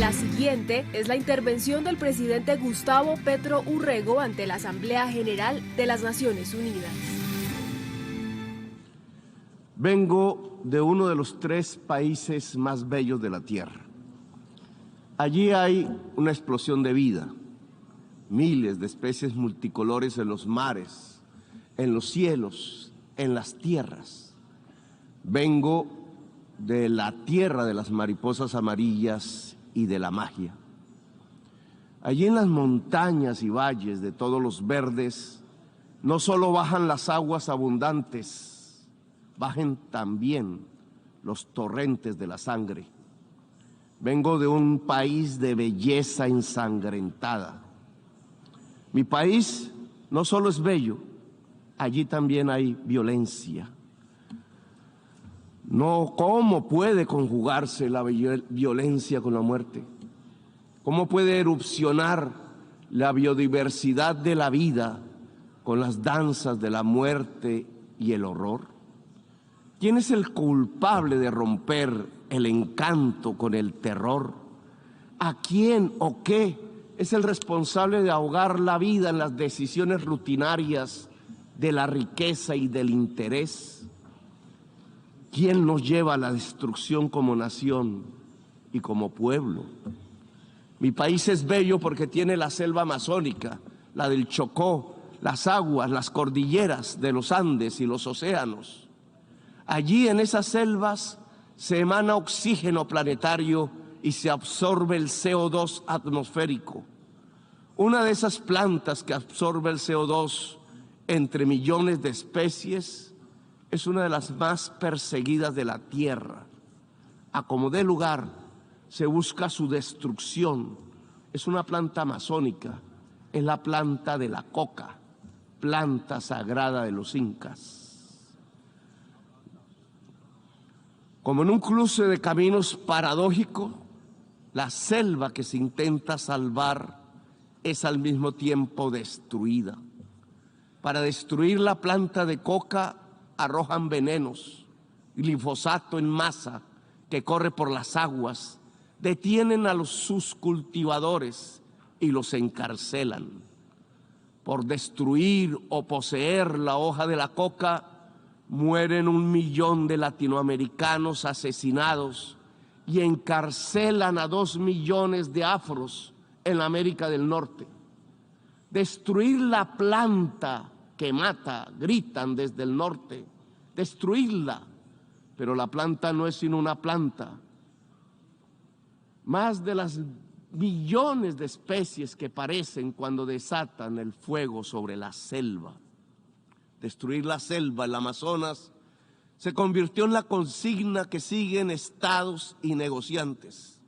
La siguiente es la intervención del presidente Gustavo Petro Urrego ante la Asamblea General de las Naciones Unidas. Vengo de uno de los 3 países más bellos de la Tierra. Allí hay una explosión de vida, miles de especies multicolores en los mares, en los cielos, en las tierras. Vengo de la tierra de las mariposas amarillas y de la magia. Allí en las montañas y valles de todos los verdes, no solo bajan las aguas abundantes, bajen también los torrentes de la sangre. Vengo de un país de belleza ensangrentada. Mi país no solo es bello, allí también hay violencia. No, ¿cómo puede conjugarse la violencia con la muerte? ¿Cómo puede erupcionar la biodiversidad de la vida con las danzas de la muerte y el horror? ¿Quién es el culpable de romper el encanto con el terror? ¿A quién o qué es el responsable de ahogar la vida en las decisiones rutinarias de la riqueza y del interés? ¿Quién nos lleva a la destrucción como nación y como pueblo? Mi país es bello porque tiene la selva amazónica, la del Chocó, las aguas, las cordilleras de los Andes y los océanos. Allí en esas selvas se emana oxígeno planetario y se absorbe el CO2 atmosférico. Una de esas plantas que absorbe el CO2 entre millones de especies es una de las más perseguidas de la tierra. A como dé lugar, se busca su destrucción. Es una planta amazónica, es la planta de la coca, planta sagrada de los incas. Como en un cruce de caminos paradójico, la selva que se intenta salvar es al mismo tiempo destruida. Para destruir la planta de coca arrojan venenos, glifosato en masa que corre por las aguas, detienen a sus cultivadores y los encarcelan. Por destruir o poseer la hoja de la coca, mueren 1 millón de latinoamericanos asesinados y encarcelan a 2 millones de afros en la América del Norte. Destruir la planta que mata, gritan desde el norte, destruirla, pero la planta no es sino una planta. Más de las millones de especies que parecen cuando desatan el fuego sobre la selva. Destruir la selva, el Amazonas, se convirtió en la consigna que siguen estados y negociantes.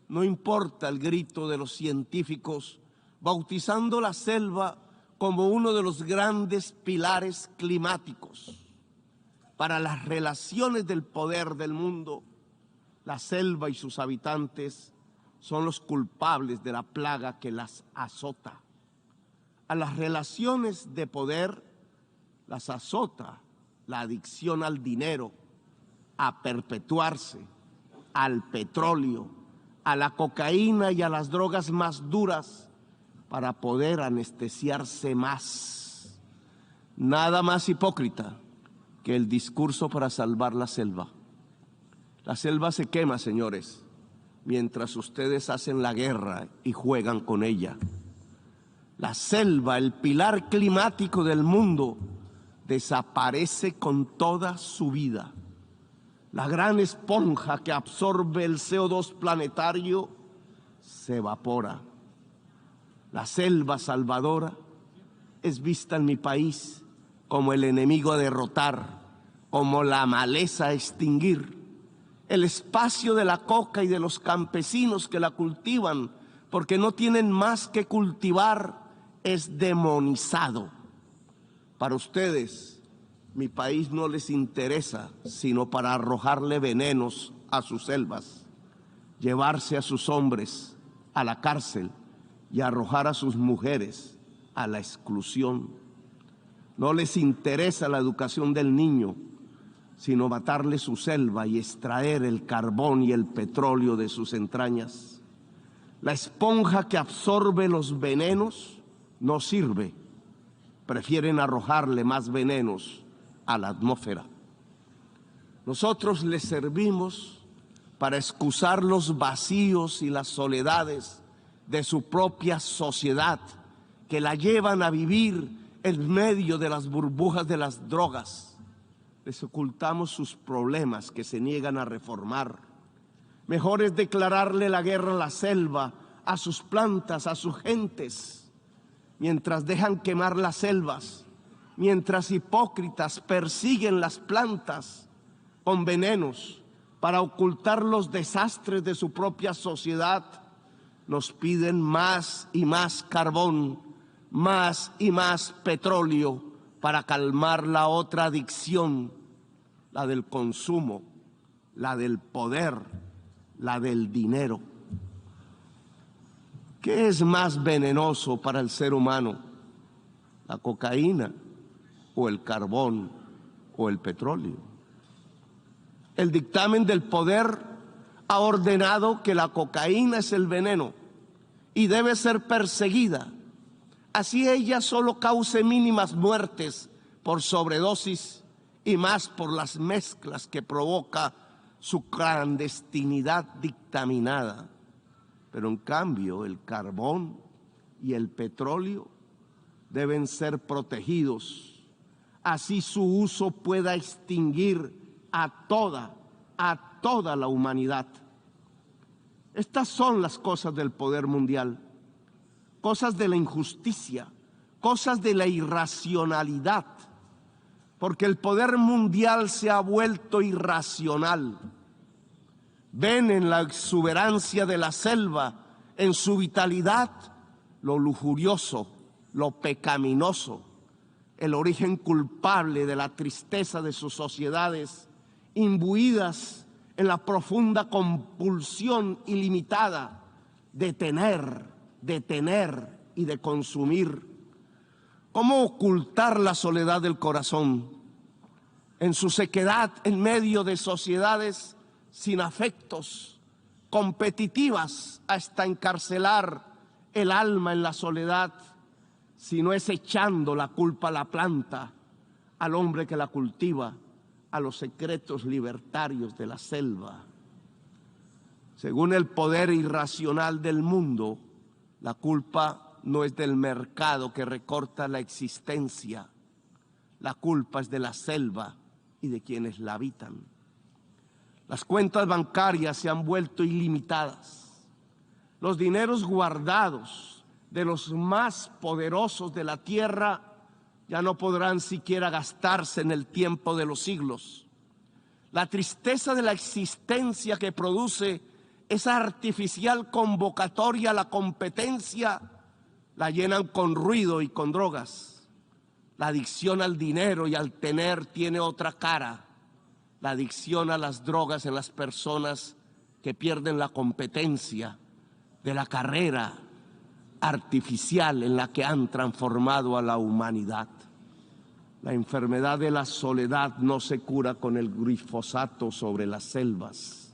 No importa el grito de los científicos, bautizando la selva como uno de los grandes pilares climáticos. Para las relaciones del poder del mundo, la selva y sus habitantes son los culpables de la plaga que las azota. A las relaciones de poder las azota la adicción al dinero, a perpetuarse, al petróleo, a la cocaína y a las drogas más duras para poder anestesiarse más. Nada más hipócrita que el discurso para salvar la selva. La selva se quema, señores, mientras ustedes hacen la guerra y juegan con ella. La selva, el pilar climático del mundo, desaparece con toda su vida. La gran esponja que absorbe el CO2 planetario se evapora. La selva salvadora es vista en mi país como el enemigo a derrotar, como la maleza a extinguir. El espacio de la coca y de los campesinos que la cultivan, porque no tienen más que cultivar, es demonizado. Para ustedes, mi país no les interesa, sino para arrojarle venenos a sus selvas, llevarse a sus hombres a la cárcel y arrojar a sus mujeres a la exclusión. No les interesa la educación del niño, sino matarle su selva y extraer el carbón y el petróleo de sus entrañas. La esponja que absorbe los venenos no sirve. Prefieren arrojarle más venenos a la atmósfera. Nosotros les servimos para excusar los vacíos y las soledades de su propia sociedad, que la llevan a vivir en medio de las burbujas de las drogas. Les ocultamos sus problemas que se niegan a reformar. Mejor es declararle la guerra a la selva, a sus plantas, a sus gentes, mientras dejan quemar las selvas, mientras hipócritas persiguen las plantas con venenos para ocultar los desastres de su propia sociedad. Nos piden más y más carbón, más y más petróleo para calmar la otra adicción, la del consumo, la del poder, la del dinero. ¿Qué es más venenoso para el ser humano? ¿La cocaína o el carbón o el petróleo? El dictamen del poder ha ordenado que la cocaína es el veneno y debe ser perseguida. Así ella solo cause mínimas muertes por sobredosis y más por las mezclas que provoca su clandestinidad dictaminada. Pero en cambio el carbón y el petróleo deben ser protegidos. Así su uso pueda extinguir a toda la humanidad. Estas son las cosas del poder mundial, cosas de la injusticia, cosas de la irracionalidad, porque el poder mundial se ha vuelto irracional. Ven en la exuberancia de la selva, en su vitalidad, lo lujurioso, lo pecaminoso, el origen culpable de la tristeza de sus sociedades, imbuidas en la profunda compulsión ilimitada de tener y de consumir. ¿Cómo ocultar la soledad del corazón en su sequedad en medio de sociedades sin afectos, competitivas hasta encarcelar el alma en la soledad, si no es echando la culpa a la planta, al hombre que la cultiva, a los secretos libertarios de la selva? Según el poder irracional del mundo, la culpa no es del mercado que recorta la existencia. La culpa es de la selva y de quienes la habitan. Las cuentas bancarias se han vuelto ilimitadas. Los dineros guardados de los más poderosos de la tierra ya no podrán siquiera gastarse en el tiempo de los siglos. La tristeza de la existencia que produce esa artificial convocatoria a la competencia la llenan con ruido y con drogas. La adicción al dinero y al tener tiene otra cara. La adicción a las drogas en las personas que pierden la competencia de la carrera artificial en la que han transformado a la humanidad. La enfermedad de la soledad no se cura con el glifosato sobre las selvas.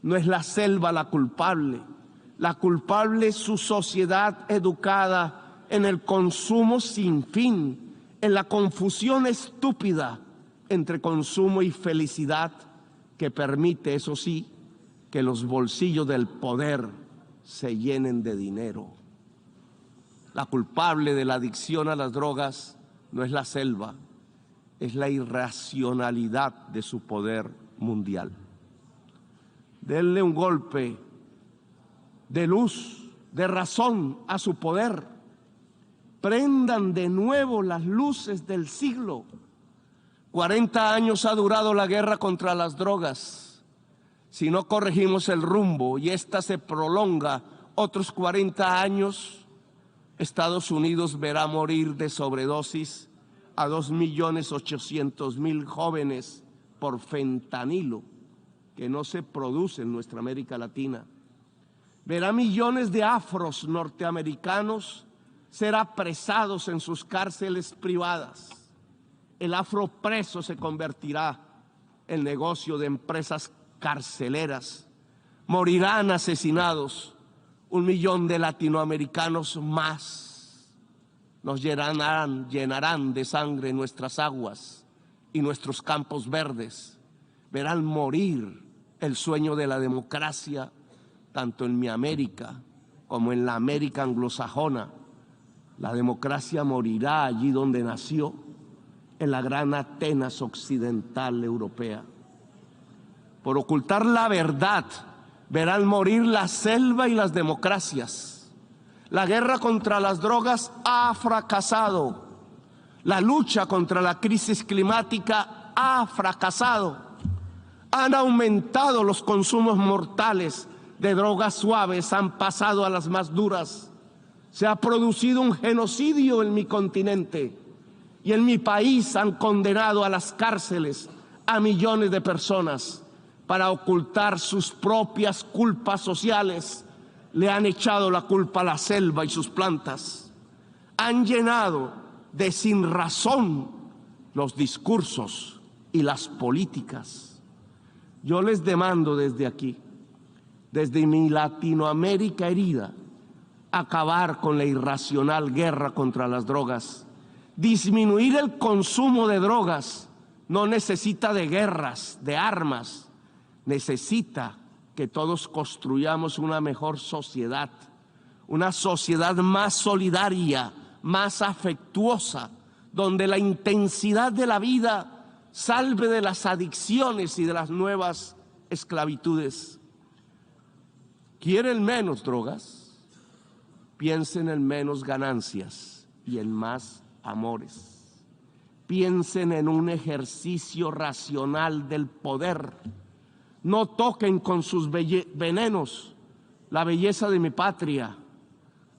No es la selva la culpable es su sociedad educada en el consumo sin fin, en la confusión estúpida entre consumo y felicidad que permite, eso sí, que los bolsillos del poder se llenen de dinero. La culpable de la adicción a las drogas no es la selva, es la irracionalidad de su poder mundial. Denle un golpe de luz, de razón a su poder. Prendan de nuevo las luces del siglo. 40 años ha durado la guerra contra las drogas. Si no corregimos el rumbo y esta se prolonga otros 40 años, Estados Unidos verá morir de sobredosis a 2.800.000 jóvenes por fentanilo, que no se produce en nuestra América Latina. Verá millones de afros norteamericanos ser apresados en sus cárceles privadas. El afro preso se convertirá en negocio de empresas carceleras. Morirán asesinados 1 millón de latinoamericanos más nos llenarán de sangre nuestras aguas y nuestros campos verdes. Verán morir el sueño de la democracia, tanto en mi América como en la América anglosajona. La democracia morirá allí donde nació, en la gran Atenas occidental europea. Por ocultar la verdad, verán morir la selva y las democracias. La guerra contra las drogas ha fracasado. La lucha contra la crisis climática ha fracasado. Han aumentado los consumos mortales de drogas suaves, han pasado a las más duras. Se ha producido un genocidio en mi continente y en mi país han condenado a las cárceles a millones de personas. Para ocultar sus propias culpas sociales, le han echado la culpa a la selva y sus plantas. Han llenado de sinrazón los discursos y las políticas. Yo les demando desde aquí, desde mi Latinoamérica herida, acabar con la irracional guerra contra las drogas. Disminuir el consumo de drogas no necesita de guerras, de armas. Necesita que todos construyamos una mejor sociedad, una sociedad más solidaria, más afectuosa, donde la intensidad de la vida salve de las adicciones y de las nuevas esclavitudes. ¿Quieren menos drogas? Piensen en menos ganancias y en más amores. Piensen en un ejercicio racional del poder. No toquen con sus venenos la belleza de mi patria.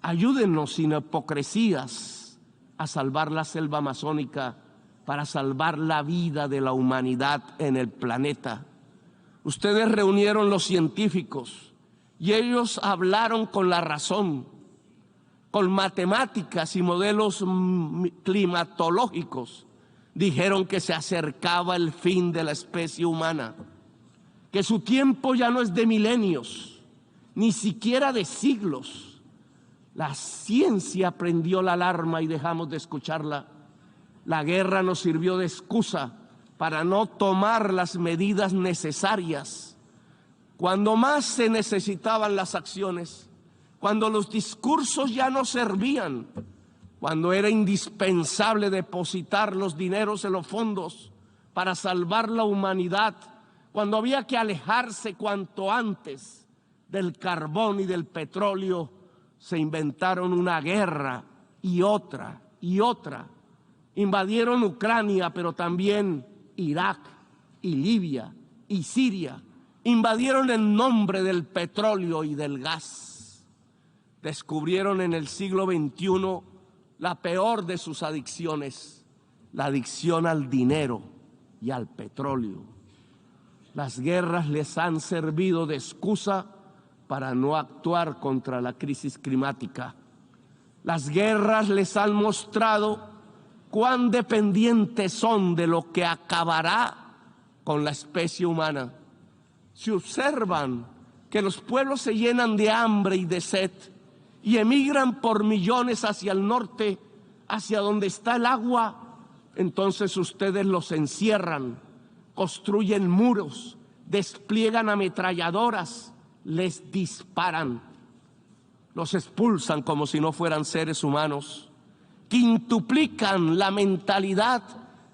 Ayúdennos sin hipocresías a salvar la selva amazónica para salvar la vida de la humanidad en el planeta. Ustedes reunieron los científicos y ellos hablaron con la razón, con matemáticas y modelos climatológicos. Dijeron que se acercaba el fin de la especie humana, que su tiempo ya no es de milenios, ni siquiera de siglos. La ciencia prendió la alarma y dejamos de escucharla. La guerra nos sirvió de excusa para no tomar las medidas necesarias. Cuando más se necesitaban las acciones, cuando los discursos ya no servían, cuando era indispensable depositar los dineros en los fondos para salvar la humanidad, cuando había que alejarse cuanto antes del carbón y del petróleo, se inventaron una guerra y otra y otra. Invadieron Ucrania, pero también Irak y Libia y Siria. Invadieron en nombre del petróleo y del gas. Descubrieron en el siglo XXI la peor de sus adicciones, la adicción al dinero y al petróleo. Las guerras les han servido de excusa para no actuar contra la crisis climática. Las guerras les han mostrado cuán dependientes son de lo que acabará con la especie humana. Si observan que los pueblos se llenan de hambre y de sed y emigran por millones hacia el norte, hacia donde está el agua, entonces ustedes los encierran, construyen muros, despliegan ametralladoras, les disparan, los expulsan como si no fueran seres humanos, quintuplican la mentalidad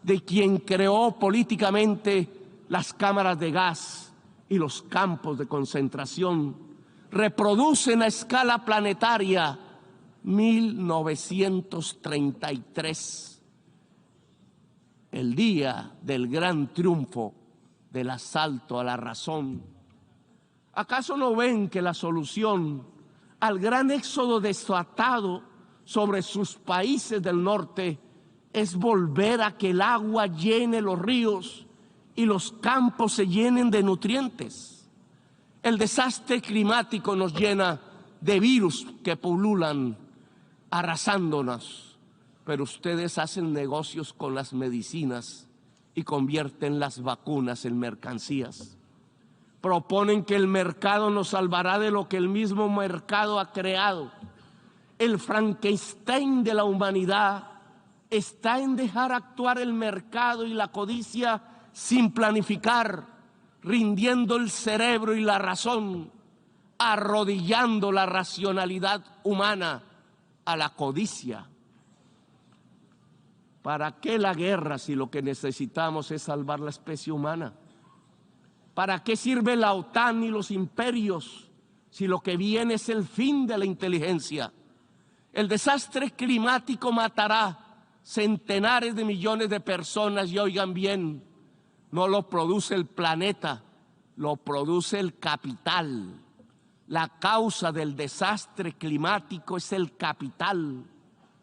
de quien creó políticamente las cámaras de gas y los campos de concentración, reproducen a escala planetaria 1933. El día del gran triunfo del asalto a la razón. ¿Acaso no ven que la solución al gran éxodo desatado sobre sus países del norte es volver a que el agua llene los ríos y los campos se llenen de nutrientes? El desastre climático nos llena de virus que pululan, arrasándonos. Pero ustedes hacen negocios con las medicinas y convierten las vacunas en mercancías. proponen que el mercado nos salvará de lo que el mismo mercado ha creado. El Frankenstein de la humanidad está en dejar actuar el mercado y la codicia sin planificar, rindiendo el cerebro y la razón, arrodillando la racionalidad humana a la codicia. ¿Para qué la guerra si lo que necesitamos es salvar la especie humana? ¿Para qué sirve la OTAN y los imperios si lo que viene es el fin de la inteligencia? El desastre climático matará centenares de millones de personas y oigan bien, no lo produce el planeta, lo produce el capital. La causa del desastre climático es el capital.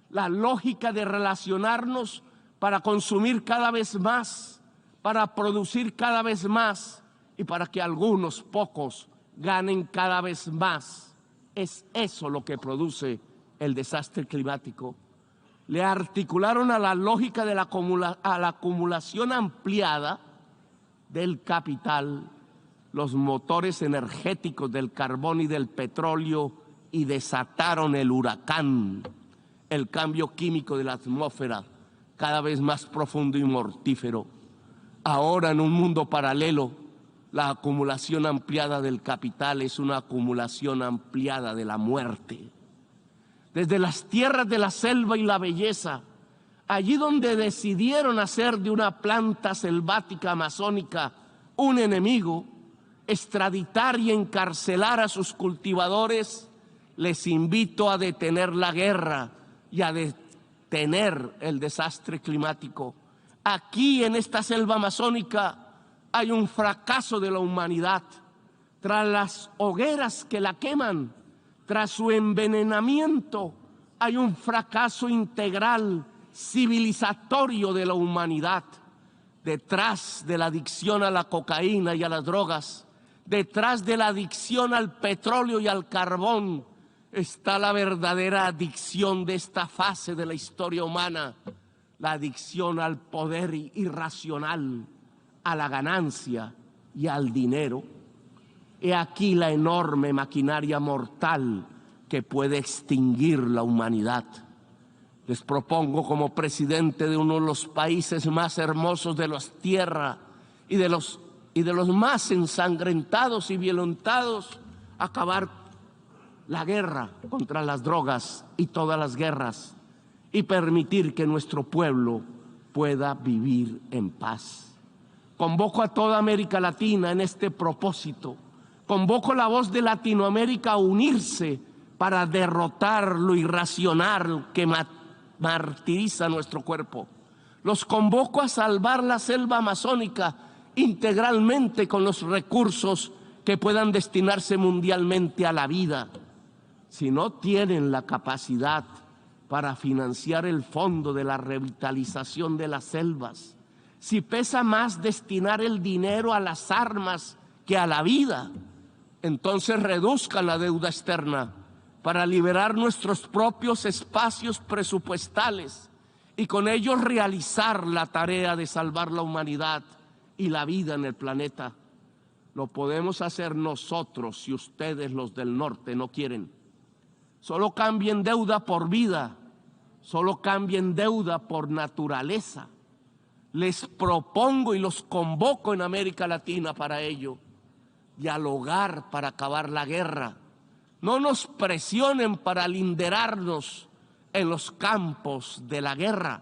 La lógica de relacionarnos para consumir cada vez más, para producir cada vez más y para que algunos pocos ganen cada vez más. Es eso lo que produce el desastre climático. Le articularon a la lógica de la acumulación ampliada del capital los motores energéticos del carbón y del petróleo y desataron el huracán, el cambio químico de la atmósfera, cada vez más profundo y mortífero. Ahora, en un mundo paralelo, la acumulación ampliada del capital es una acumulación ampliada de la muerte. Desde las tierras de la selva y la belleza, allí donde decidieron hacer de una planta selvática amazónica un enemigo, extraditar y encarcelar a sus cultivadores, les invito a detener la guerra y a detener el desastre climático. Aquí en esta selva amazónica hay un fracaso de la humanidad. Tras las hogueras que la queman, tras su envenenamiento, hay un fracaso integral, civilizatorio de la humanidad. Detrás de la adicción a la cocaína y a las drogas, detrás de la adicción al petróleo y al carbón, está la verdadera adicción de esta fase de la historia humana, la adicción al poder irracional, a la ganancia y al dinero. He aquí la enorme maquinaria mortal que puede extinguir la humanidad. Les propongo como presidente de uno de los países más hermosos de la tierra y de los más ensangrentados y violentados, acabar la guerra contra las drogas y todas las guerras y permitir que nuestro pueblo pueda vivir en paz. Convoco a toda América Latina en este propósito. Convoco la voz de Latinoamérica a unirse para derrotar lo irracional que martiriza nuestro cuerpo. Los convoco a salvar la selva amazónica integralmente con los recursos que puedan destinarse mundialmente a la vida. Si no tienen la capacidad para financiar el fondo de la revitalización de las selvas, si pesa más destinar el dinero a las armas que a la vida, entonces reduzcan la deuda externa para liberar nuestros propios espacios presupuestales y con ellos realizar la tarea de salvar la humanidad y la vida en el planeta. Lo podemos hacer nosotros si ustedes, los del norte, no quieren. Solo cambien deuda por vida, solo cambien deuda por naturaleza. Les propongo y los convoco en América Latina para ello. Dialogar para acabar la guerra. No nos presionen para linderarnos en los campos de la guerra.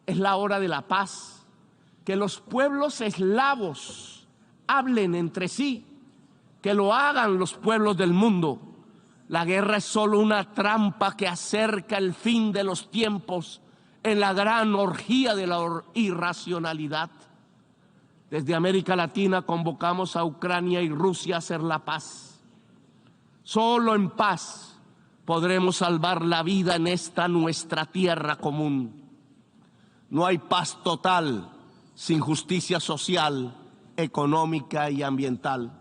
Es la hora de la paz. Que los pueblos eslavos hablen entre sí, que lo hagan los pueblos del mundo. La guerra es solo una trampa que acerca el fin de los tiempos en la gran orgía de la irracionalidad. Desde América Latina convocamos a Ucrania y Rusia a hacer la paz. Solo en paz podremos salvar la vida en esta nuestra tierra común. No hay paz total sin justicia social, económica y ambiental.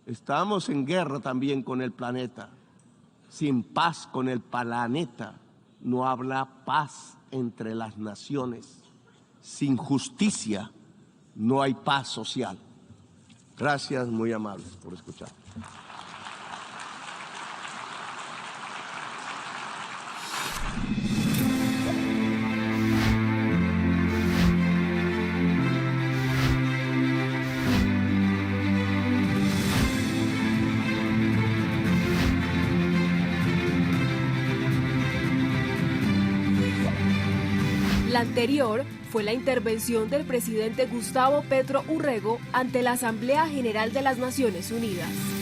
Estamos en guerra también con el planeta. Sin paz con el planeta no habrá paz entre las naciones. Sin justicia no hay paz social. Gracias, muy amables por escuchar. La anterior fue la intervención del presidente Gustavo Petro Urrego ante la Asamblea General de las Naciones Unidas.